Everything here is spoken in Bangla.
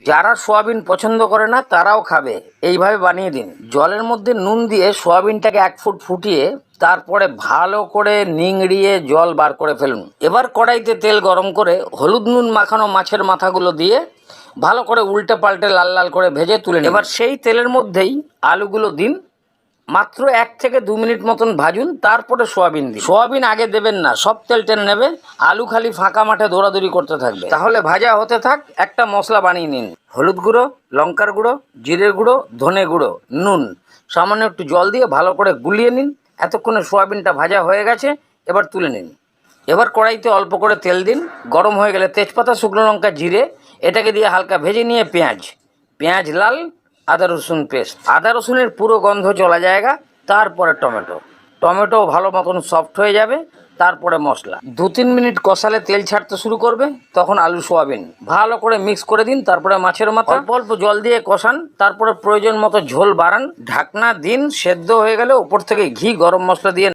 যারা সোয়াবিন পছন্দ করে না তারাও খাবে, এইভাবে বানিয়ে দিন। জলের মধ্যে নুন দিয়ে সোয়াবিনটাকে 1 ফুট ফুটিয়ে তারপরে ভালো করে নিংড়িয়ে জল বার করে ফেলুন। এবার কড়াইতে তেল গরম করে হলুদ নুন মাখানো মাছের মাথাগুলো দিয়ে ভালো করে উল্টে পাল্টে লাল লাল করে ভেজে তুলে নিন। এবার সেই তেলের মধ্যেই আলুগুলো দিন, মাত্র 1 থেকে 2 মিনিট মতন ভাজুন, তারপরে সোয়াবিন দিন। সোয়াবিন আগে দেবেন না, সব তেল টেনে নেবে। আলু খালি ফাঁকা মাঠে দৌড়াদৌড়ি করতে থাকবে। তাহলে ভাজা হতে থাক, একটা মশলা বানিয়ে নিন। হলুদ গুঁড়ো, লঙ্কার গুঁড়ো, জিরের গুঁড়ো, ধনে গুঁড়ো, নুন, সামান্য একটু জল দিয়ে ভালো করে গুলিয়ে নিন। এতক্ষণে সোয়াবিনটা ভাজা হয়ে গেছে, এবার তুলে নিন। এবার কড়াইতে অল্প করে তেল দিন, গরম হয়ে গেলে তেজপাতা, শুকনো লঙ্কা, জিরে এটাকে দিয়ে হালকা ভেজে নিয়ে পেঁয়াজ লাল, আদা রসুন পেস্ট, আদা রসুনের পুরো গন্ধ চলা জায়গা, তারপরে টমেটো ভালো মতন সফট হয়ে যাবে, তারপরে মশলা 2-3 মিনিট কষালে তেল ছাড়তে শুরু করবে, তখন আলু সোয়াবিন ভালো করে মিক্স করে দিন। তারপরে মাছের মাথা অল্প অল্প জল দিয়ে কষান, তারপরে প্রয়োজন মতো ঝোল বাড়ান, ঢাকনা দিন। সেদ্ধ হয়ে গেলে উপর থেকে ঘি, গরম মশলা দিয়ে